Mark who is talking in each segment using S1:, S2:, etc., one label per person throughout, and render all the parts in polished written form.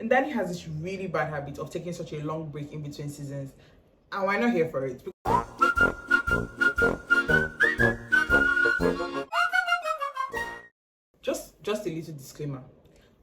S1: Ndani has this really bad habit of taking such a long break in between seasons, and we're not here for it. Just a little disclaimer.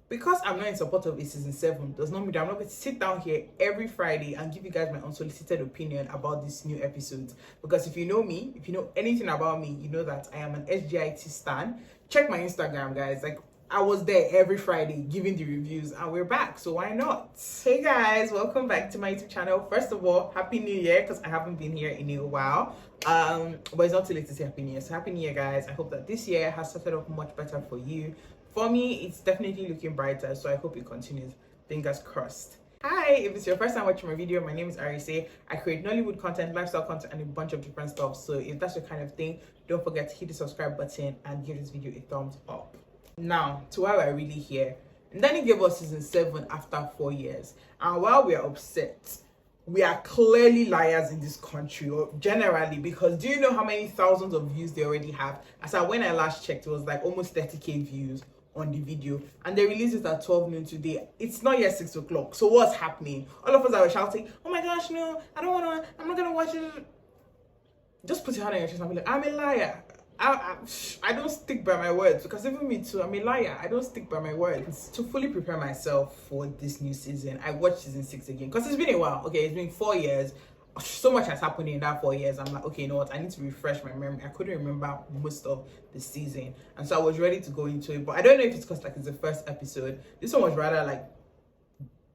S1: Because I'm not in support of a season 7 does not mean that I'm not going to sit down here every Friday and give you guys my unsolicited opinion about these new episodes. Because if you know me, if you know anything about me, you know that I am an sgit stan. Check my Instagram, guys. Like, I was there every Friday giving the reviews, and we're back, so why not? Hey guys, welcome back to my YouTube channel. First of all, Happy New Year, because I haven't been here in a while. But it's not too late to say Happy New Year. So Happy New Year, guys. I hope that this year has started off much better for you. For me, it's definitely looking brighter, so I hope it continues. Fingers crossed. Hi, if it's your first time watching my video, my name is Arise. I create Nollywood content, lifestyle content, and a bunch of different stuff. So if that's your kind of thing, don't forget to hit the subscribe button and give this video a thumbs up. Now, to why we're really here. Ndani gave us season 7 after 4 years. And while we are upset, we are clearly liars in this country, or generally, because do you know how many thousands of views they already have? As when I last checked, it was like almost 30k views on the video, and they released it at 12 noon today. It's not yet 6 o'clock. So what's happening? All of us are shouting, oh my gosh, no, I don't want to, I'm not gonna watch it. Just put your hand on your chest and be like, I'm a liar. I don't stick by my words, because even me too, I'm a liar. I don't stick by my words. To fully prepare myself for this new season, I watched season 6 again, because it's been a while. Okay, it's been 4 years. So much has happened in that 4 years. I'm like, okay, you know what, I need to refresh my memory. I couldn't remember most of the season, and so I was ready to go into it. But I don't know if it's because like it's the first episode. This one was rather like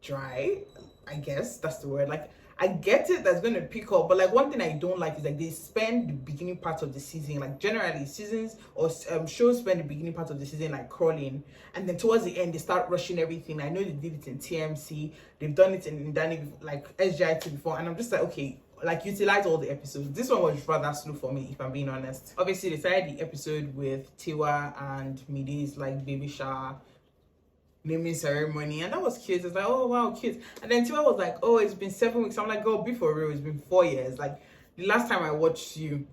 S1: dry, I guess that's the word. Like, I get it, that's going to pick up, but like one thing I don't like is like they spend the beginning part of the season, like generally seasons or shows spend the beginning part of the season like crawling, and then towards the end they start rushing everything. I know they did it in TMC, they've done it in Ndani, like SGIT before, and I'm just like, okay, like utilize all the episodes. This one was rather slow for me, if I'm being honest. Obviously they started the episode with Tiwa and Mide's like baby shower naming ceremony, and that was cute. It's like, oh wow, cute. And then Tiwa was like, oh, it's been 7 weeks. I'm like, oh, be for real, it's been 4 years. Like, the last time I watched you,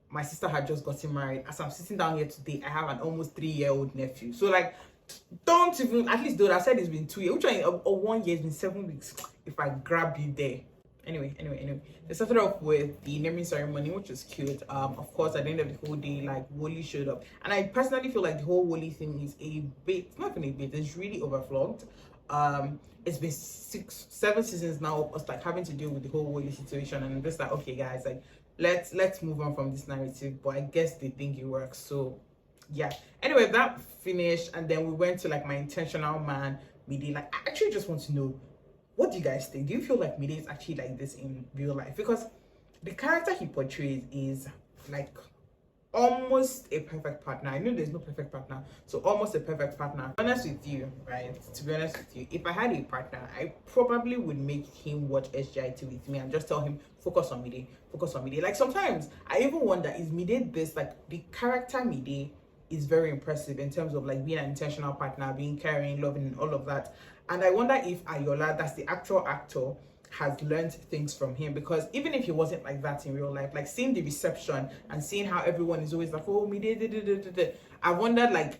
S1: my sister had just gotten married. As I'm sitting down here today, I have an almost 3-year-old nephew. So like, don't even, at least though I said it's been 2 years, which one, or 1 year, it's been 7 weeks if I grab you there. Anyway, they started off with the naming ceremony, which was cute. Of course, at the end of the whole day, like, Woli showed up, and I personally feel like the whole Woli thing is a bit, not even a bit, it's really overflogged. It's been 7 seasons now of us like having to deal with the whole Woli situation, and I'm just like, okay guys, like, let's move on from this narrative. But I guess they think it works, so yeah. Anyway, that finished, and then we went to like my intentional man Mide. Like, I actually just want to know, what do you guys think? Do you feel like Mide is actually like this in real life? Because the character he portrays is like almost a perfect partner. I know there's no perfect partner, so almost a perfect partner. To be honest with you, right? To be honest with you, if I had a partner, I probably would make him watch SGIT with me and just tell him, focus on Mide, focus on Mide. Like, sometimes I even wonder, is Mide this? Like, the character Mide is very impressive in terms of like being an intentional partner, being caring, loving, and all of that. And I wonder if Ayola, that's the actual actor, has learned things from him, because even if he wasn't like that in real life, like seeing the reception and seeing how everyone is always like, oh, me did, I wondered, like,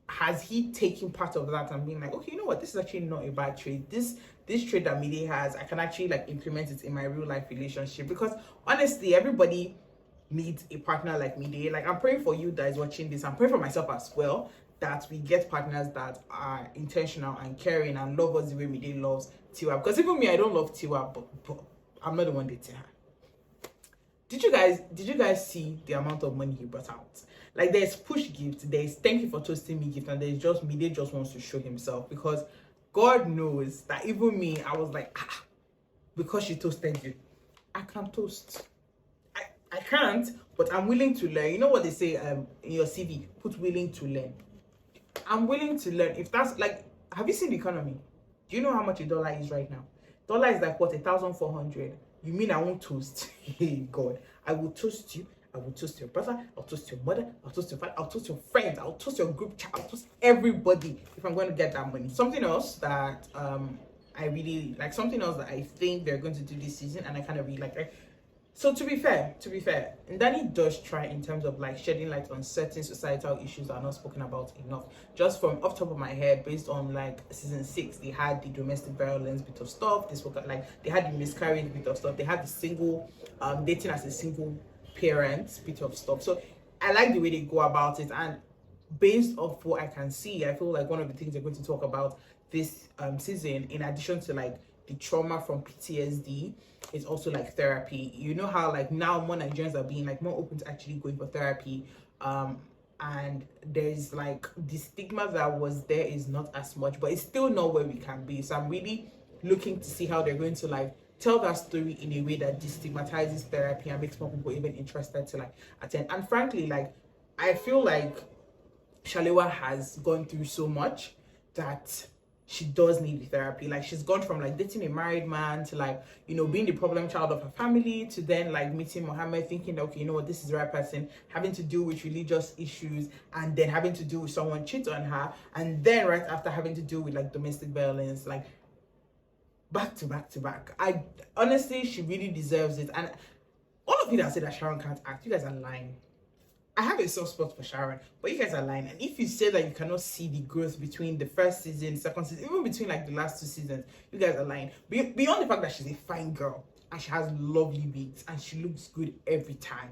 S1: has he taken part of that and being like, okay, you know what, this is actually not a bad trait. This trait that Mide has, I can actually like implement it in my real life relationship. Because honestly, everybody needs a partner like Mide. Like, I'm praying for you guys watching this. I'm praying for myself as well, that we get partners that are intentional and caring and love us the way Mide loves Tiwa. Because even me, I don't love Tiwa, but I'm not the one dating her. Did you guys see the amount of money he brought out? Like, there's push gift, there's thank you for toasting me gift, and there's just Mide just wants to show himself. Because God knows that even me, I was like, because she toasted you, I can't toast. I can't, but I'm willing to learn. You know what they say in your CV, put willing to learn. I'm willing to learn. If that's like, have you seen the economy? Do you know how much $1 is right now? Dollar is like what, 1,400. You mean I won't toast? Hey God, I will toast you. I will toast your brother. I'll toast your mother. I'll toast your father. I'll toast your friends. I'll toast your group chat. I'll toast everybody if I'm going to get that money. Something else that I really like, something else that I think they're going to do this season, and I kind of really like. So to be fair, Ndani does try in terms of like shedding light on certain societal issues that are not spoken about enough. Just from off top of my head, based on like season 6, they had the domestic violence bit of stuff. They spoke like they had the miscarriage bit of stuff. They had the single dating as a single parent bit of stuff. So I like the way they go about it, and based off what I can see, I feel like one of the things they're going to talk about this season, in addition to like the trauma from PTSD, is also like therapy. You know how like now more Nigerians are being like more open to actually going for therapy, and there's like the stigma that was there is not as much, but it's still not where we can be. So I'm really looking to see how they're going to like tell that story in a way that destigmatizes therapy and makes more people even interested to like attend. And frankly, like I feel like Shalewa has gone through so much that she does need the therapy. Like she's gone from like dating a married man to like, you know, being the problem child of her family, to then like meeting Mohammed, thinking, okay, you know what, this is the right person, having to deal with religious issues, and then having to deal with someone cheat on her, and then right after having to deal with like domestic violence, like back to back to back. I honestly, she really deserves it. And all of you that say that Sharon can't act, you guys are lying. I have a soft spot for Sharon, but you guys are lying. And if you say that you cannot see the growth between the first season, second season, even between like the last 2 seasons, you guys are lying. Beyond the fact that she's a fine girl and she has lovely beats and she looks good every time,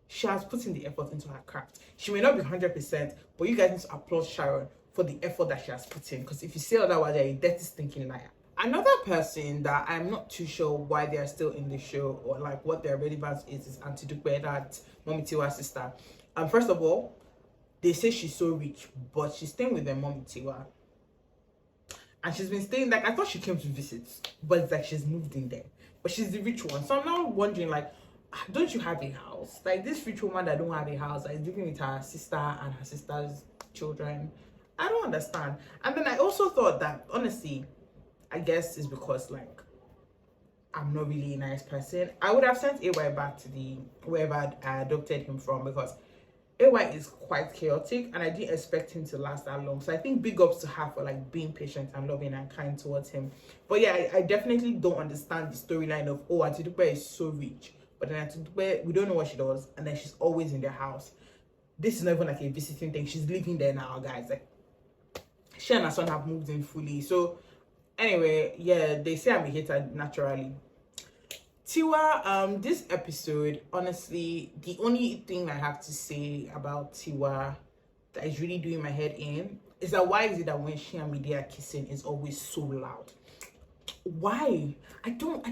S1: she has put in the effort into her craft. She may not be 100%, but you guys need to applaud Sharon for the effort that she has put in. Because if you say otherwise, you're a dirty, stinking liar. Another person that I'm not too sure why they're still in the show or like what their relevance is Auntie Dupe, that Mommy Tiwa's sister. First of all, they say she's so rich, but she's staying with their Mommy Tiwa. And she's been staying, like, I thought she came to visit, but it's like she's moved in there. But she's the rich one. So I'm now wondering, like, don't you have a house? Like, this rich woman that don't have a house, is living with her sister and her sister's children. I don't understand. And then I also thought that, honestly, I guess it's because, like, I'm not really a nice person. I would have sent AY back to the wherever I adopted him from, because AY is quite chaotic and I didn't expect him to last that long. So I think big ups to her for like being patient and loving and kind towards him. But yeah, I definitely don't understand the storyline of, oh, Auntie Dupe is so rich, but then Auntie Dupe, we don't know what she does, and then she's always in their house. This is not even like a visiting thing. She's living there now, guys. Like, she and her son have moved in fully. So anyway, yeah, they say I'm a hater naturally. Tiwa, this episode, honestly, the only thing I have to say about Tiwa that is really doing my head in is that why is it that when she and Mide are kissing, it's always so loud? Why? I don't,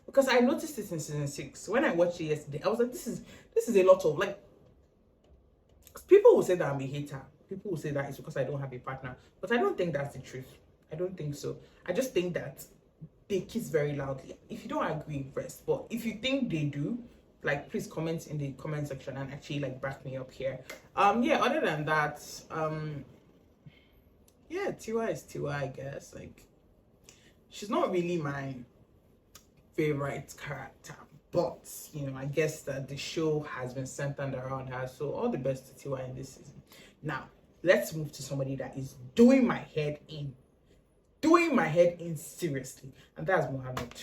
S1: because I noticed this in season 6. When I watched it yesterday, I was like, this is a lot of, like, people will say that I'm a hater. People will say that it's because I don't have a partner. But I don't think that's the truth. I don't think so. I just think that they kiss very loudly. If you don't agree, first, but if you think they do, like, please comment in the comment section and actually like back me up here. Yeah, other than that, yeah, Tiwa is Tiwa, I guess. Like, she's not really my favorite character, but you know, I guess that the show has been centered around her, so all the best to Tiwa in this season. Now let's move to somebody that is doing my head in seriously, and that's Mohammed.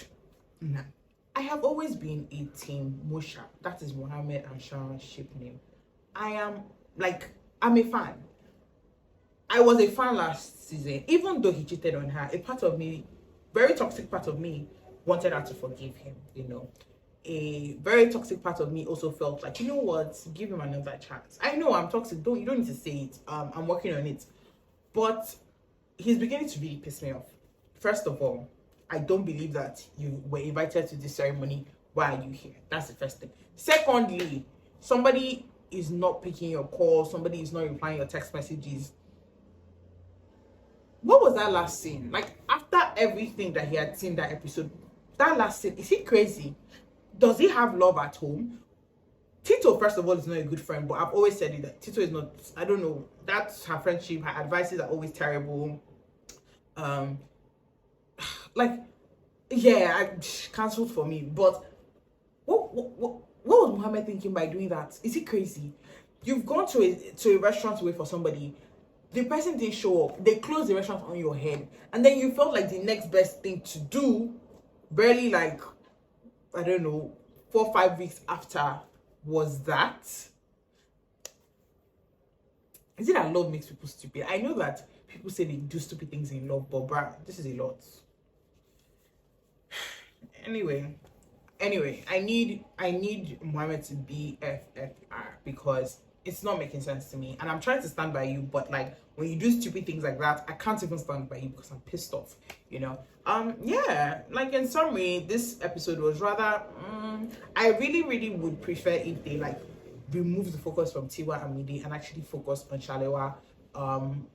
S1: Now, I have always been a team Musha. That is Mohammed and Sharon's ship name. I'm a fan. I was a fan last season. Even though he cheated on her, a part of me, very toxic part of me, wanted her to forgive him, you know. A very toxic part of me also felt like, you know what, give him another chance. I know I'm toxic, you don't need to say it. I'm working on it. But he's beginning to really piss me off. First of all, I don't believe that you were invited to this ceremony. Why are you here? That's the first thing. Secondly, somebody is not picking your call, somebody is not replying your text messages. What was that last scene? Like, after everything that he had seen that episode, that last scene, is he crazy? Does he have love at home? Tito, first of all, is not a good friend, but I've always said it, that Tito is not, I don't know, that's her friendship, her advices are always terrible. Like, yeah, I cancelled for me. But what was Mohammed thinking by doing that? Is he crazy? You've gone to a restaurant to wait for somebody. The person didn't show up. They closed the restaurant on your head, and then you felt like the next best thing to do, barely like I don't know, 4 or 5 weeks after was that. Is it that love makes people stupid? I know that people say they do stupid things in love, but bruh, this is a lot. Anyway, I need Mohammed to be FFR because it's not making sense to me, and I'm trying to stand by you, but like when you do stupid things like that, I can't even stand by you because I'm pissed off, you know. Yeah, like in summary, this episode was rather I really would prefer if they like remove the focus from Tiwa and Midi and actually focus on Shalewa and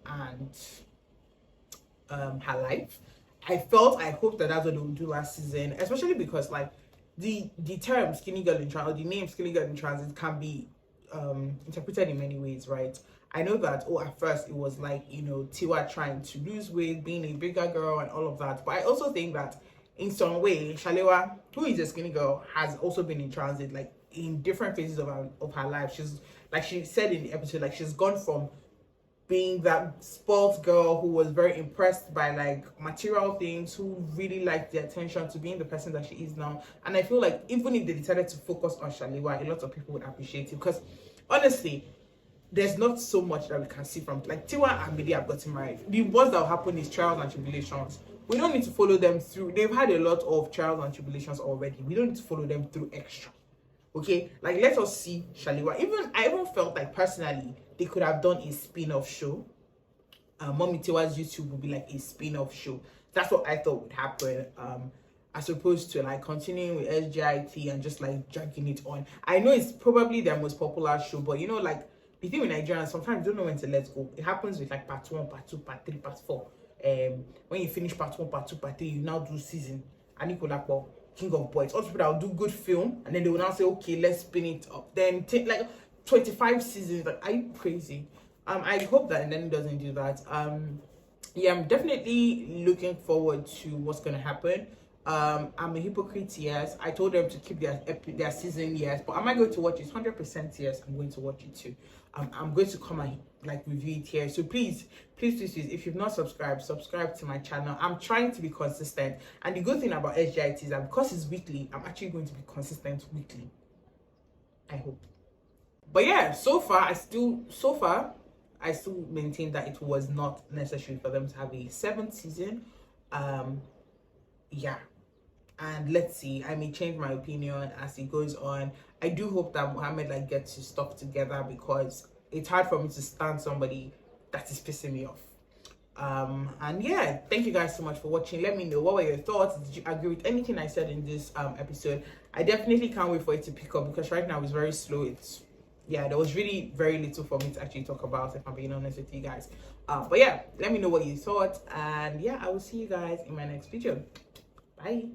S1: her life. I hope that that's what they will do last season, especially because like the term skinny girl in transit, the name skinny girl in transit can be interpreted in many ways, right? I know that at first it was like, you know, Tiwa trying to lose weight, being a bigger girl and all of that, but I also think that in some way Shalewa, who is a skinny girl, has also been in transit, like in different phases of her life. She's like she said in the episode, like she's gone from being that sports girl who was very impressed by like material things, who really liked the attention, to being the person that she is now. And I feel like even if they decided to focus on Shalewa, a lot of people would appreciate it, because honestly, there's not so much that we can see from like Tiwa and Midi have gotten married. The worst that will happen is trials and tribulations. We don't need to follow them through. They've had a lot of trials and tribulations already. We don't need to follow them through extra. Okay, like let us see Shalewa. I even felt like personally they could have done a spin-off show. Mommy Tiwa's YouTube would be like a spin-off show. That's what I thought would happen. As opposed to like continuing with SGIT and just like dragging it on. I know it's probably their most popular show, but you know, like the thing with Nigerians, sometimes you don't know when to let go. It happens with like part 1, part 2, part 3, part 4. When you finish part 1, part 2, part 3, you now do season. And Nikolapo, King of Boys. Also people that will do good film and then they will now say, okay, let's spin it up. Then take like 25 seasons. Like, are you crazy? I hope that Ndani doesn't do that. Yeah, I'm definitely looking forward to what's gonna happen. I'm a hypocrite, yes. I told them to keep their season, yes. But am I going to watch it? 100% yes, I'm going to watch it too. I'm going to come and like review it here. So please, if you've not subscribed, subscribe to my channel. I'm trying to be consistent. And the good thing about SGIT is that because it's weekly, I'm actually going to be consistent weekly. I hope. But yeah, so far I still maintain that it was not necessary for them to have a 7th season. Yeah, and let's see, I may change my opinion as it goes on. I do hope that Mohammed like gets his stuff together, because it's hard for me to stand somebody that is pissing me off. And yeah, thank you guys so much for watching. Let me know, what were your thoughts? Did you agree with anything I said in this episode? I definitely can't wait for it to pick up, because right now it's very slow. There was really very little for me to actually talk about, if I'm being honest with you guys. But yeah, let me know what you thought, and yeah, I will see you guys in my next video. Bye.